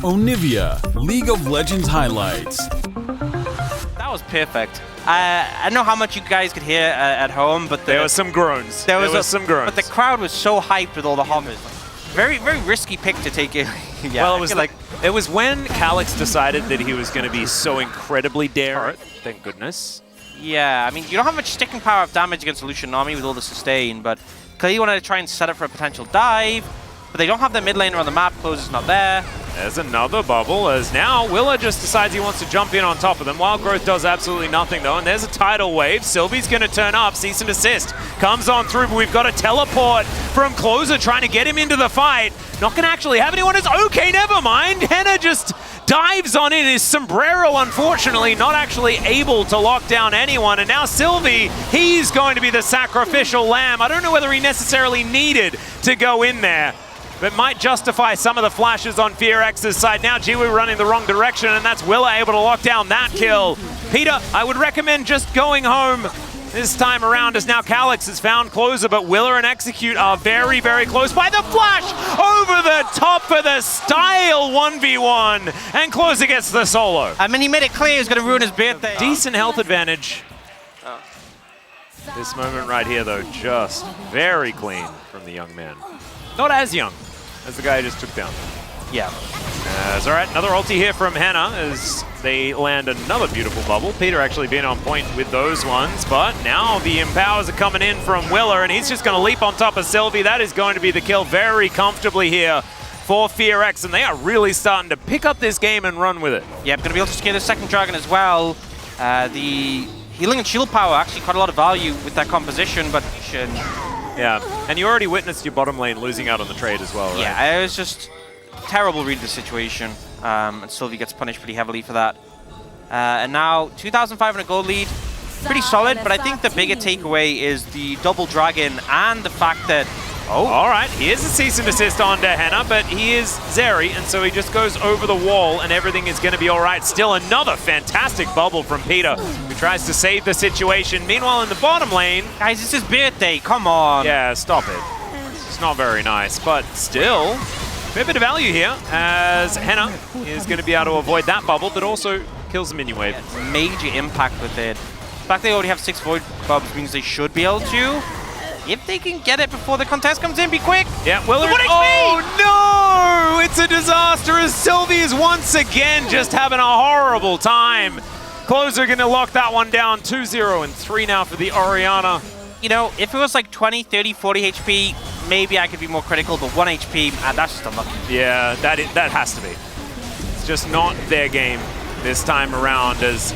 Onivia, League of Legends highlights. That was perfect. I don't know how much you guys could hear at home, but there were some groans. There was some groans. But the crowd was so hyped with all the hovers. Very, very risky pick to take it. Yeah, well, it was when Calix decided that he was going to be so incredibly daring. Thank goodness. Yeah, I mean, you don't have much sticking power of damage against Lucian Nami with all the sustain, but clearly you wanted to try and set up for a potential dive, but they don't have their mid laner on the map. Close is not there. There's another bubble, as now Willa just decides he wants to jump in on top of them. Wild Growth does absolutely nothing, though, and there's a tidal wave. Sylvie's going to turn up. Cease and desist comes on through, but we've got a teleport from Closer trying to get him into the fight. Not going to actually have anyone. It's okay, never mind. Henna just dives on in. His sombrero, unfortunately, not actually able to lock down anyone. And now Sylvie, he's going to be the sacrificial lamb. I don't know whether he necessarily needed to go in there, but might justify some of the flashes on FearX's side. Now Jiwoo running the wrong direction, and that's Willa able to lock down that kill. Peter, I would recommend just going home this time around, as now Calix has found Closer, but Willa and Execute are very, very close by the flash over the top for the style 1v1, and Closer gets the solo. I mean, he made it clear he was going to ruin his birthday. Decent health advantage. This moment right here, though, just very clean from the young man. Not as young as the guy I just took down. Yeah. All right, another ulti here from Henna as they land another beautiful bubble. Peter actually being on point with those ones, but now the empowers are coming in from Willa, and he's just going to leap on top of Sylvie. That is going to be the kill very comfortably here for FearX, and they are really starting to pick up this game and run with it. Yeah, going to be able to scale the second dragon as well. The healing and shield power actually quite a lot of value with that composition, but yeah, and you already witnessed your bottom lane losing out on the trade as well, right? Yeah, it was just terrible read of the situation, and Sylvie gets punished pretty heavily for that. And now 2,500 gold lead, pretty solid, but I think the bigger takeaway is the double dragon and the fact that all right, here's a cease and desist onto Henna, but he is Zeri, and so he just goes over the wall, and everything is going to be all right. Still another fantastic bubble from Peter, who tries to save the situation. Meanwhile, in the bottom lane... Guys, it's his birthday, come on! Yeah, stop it. It's not very nice, but still, a bit of value here, as Henna is going to be able to avoid that bubble, but also kills the minion wave. Yeah, major impact with it. The fact they already have 6 void bubs means they should be able to. If they can get it before the contest comes in, be quick! Yeah, Willard. Oh no! It's a disaster as Sylvie is once again just having a horrible time. Closer going to lock that one down. 2-0 and 3 now for the Orianna. You know, if it was like 20, 30, 40 HP, maybe I could be more critical, but 1 HP, that's just unlucky. Yeah, that has to be. It's just not their game this time around, as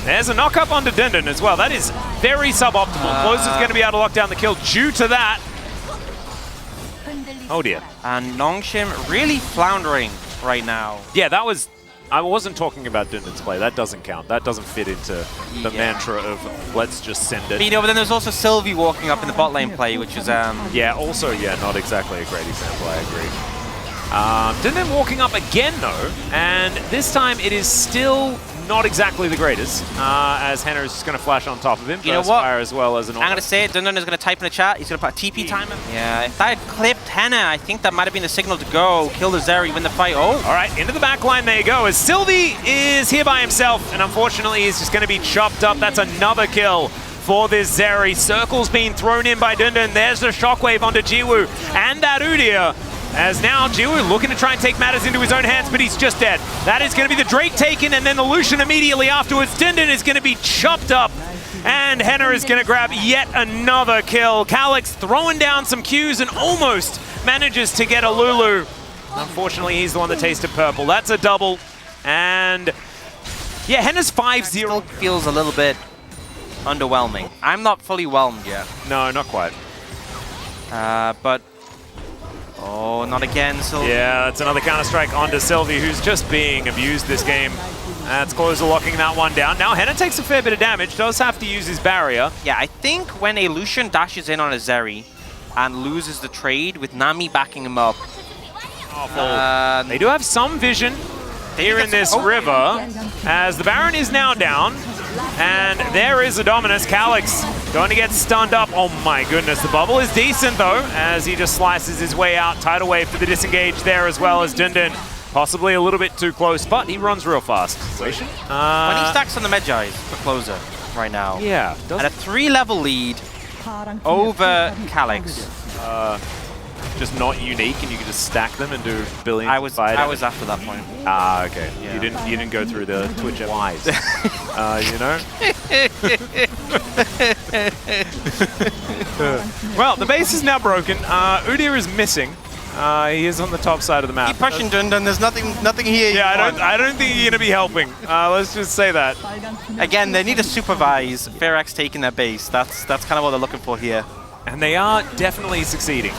there's a knock-up onto Dindon as well. That is very suboptimal. Closer's going to be able to lock down the kill due to that. Oh dear. And Nongshim really floundering right now. Yeah, that was... I wasn't talking about Dindon's play. That doesn't count. That doesn't fit into the mantra of let's just send it. But, you know, but then there's also Sylvie walking up in the bot lane play, which is... Yeah, also, yeah, not exactly a great example. I agree. Dindon walking up again, though, and this time it is still not exactly the greatest, as Henna is just going to flash on top of him. You know what? Fire as well as an I'm going to say it. Dindon is going to type in the chat. He's going to put a TP timer. Yeah, if that had clipped Henna, I think that might have been the signal to go. Kill the Zeri, win the fight. Oh. All right, into the back line there you go, as Sylvie is here by himself, and unfortunately he's just going to be chopped up. That's another kill for this Zeri. Circle's being thrown in by Dindon. There's the shockwave onto Jiwoo and that Udyr. As now Jiwoo looking to try and take matters into his own hands, but he's just dead. That is going to be the Drake taken, and then the Lucian immediately afterwards. Dindon is going to be chopped up, and Henna is going to grab yet another kill. Calix throwing down some Qs and almost manages to get a Lulu. Unfortunately, he's the one that tasted purple. That's a double, and yeah, Henna's 5-0. Still feels a little bit underwhelming. I'm not fully whelmed yet. No, not quite. But oh, not again, Sylvie. Yeah, that's another Counter-Strike onto Sylvie, who's just being abused this game. That's Closer locking that one down. Now Henna takes a fair bit of damage, does have to use his barrier. Yeah, I think when a Lucian dashes in on a Zeri and loses the trade with Nami backing him up. They do have some vision here in this river, as the Baron is now down. And there is a Dominus. Calix going to get stunned up. Oh my goodness, the bubble is decent though, as he just slices his way out. Tidal wave for the disengage there, as well as Dindon Possibly a little bit too close, but he runs real fast. 20 stacks on the Magi for closer right now. Yeah. And a 3-level lead over Calyx. Just not unique, and you can just stack them and do billions. I was after that point. Ah, okay. Yeah. You didn't go through the Twitch wise. You know. Well, the base is now broken. Udyr is missing. He is on the top side of the map. Keep pushing, Dundun. There's nothing here. Yeah, I don't think you're gonna be helping. Let's just say that. Again, they need to supervise FearX taking their base. That's kind of what they're looking for here. And they are definitely succeeding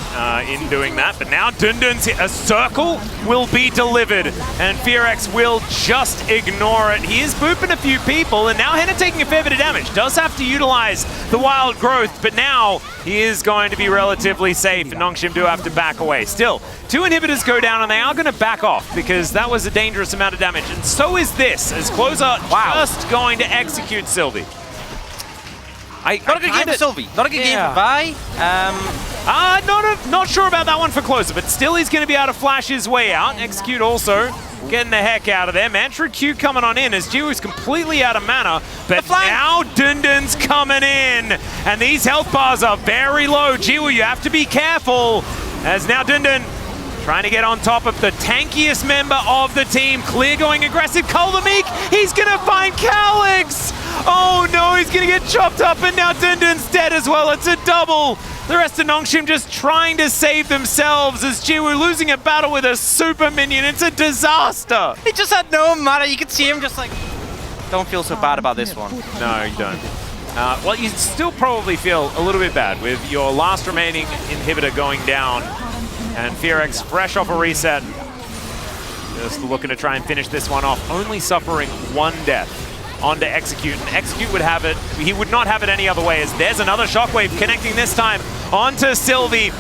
in doing that. But now Dundun's a circle will be delivered, and FearX will just ignore it. He is booping a few people, and now Henna taking a fair bit of damage. Does have to utilize the wild growth, but now he is going to be relatively safe, and Nongshim do have to back away. Still, 2 inhibitors go down, and they are going to back off because that was a dangerous amount of damage. And so is this, as Closer just going to execute Sylvie. Not a good game for Sylvie. Not a good game for Vi. Not sure about that one for Closer, but still he's going to be able to flash his way out. Execute also getting the heck out of there. Mantra Q coming on in as Jiwoo's completely out of mana, but now Dundun's coming in, and these health bars are very low. Jiwoo, you have to be careful, as now Dundun trying to get on top of the tankiest member of the team. Clear going aggressive. Meek, he's going to find Calyx. Oh no, he's going to get chopped up, and now Dundun's dead as well. It's a double. The rest of Nongshim just trying to save themselves as Jiwoo losing a battle with a super minion. It's a disaster. He just had no mana. You could see him just like, don't feel so bad about this one. No, you don't. Well, you still probably feel a little bit bad with your last remaining inhibitor going down, and FearX fresh off a reset. Just looking to try and finish this one off, only suffering 1 death onto Execute, and Execute would have it. He would not have it any other way, as there's another Shockwave connecting this time onto Sylvie.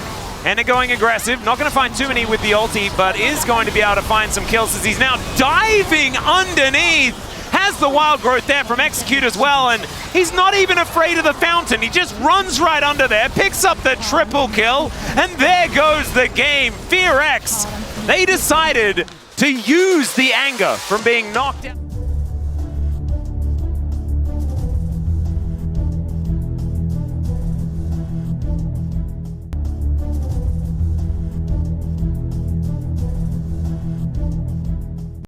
And they're going aggressive. Not going to find too many with the ulti, but is going to be able to find some kills as he's now diving underneath. Has the wild growth there from Execute as well, and he's not even afraid of the fountain. He just runs right under there, picks up the triple kill, and there goes the game. FearX, they decided to use the anger from being knocked out.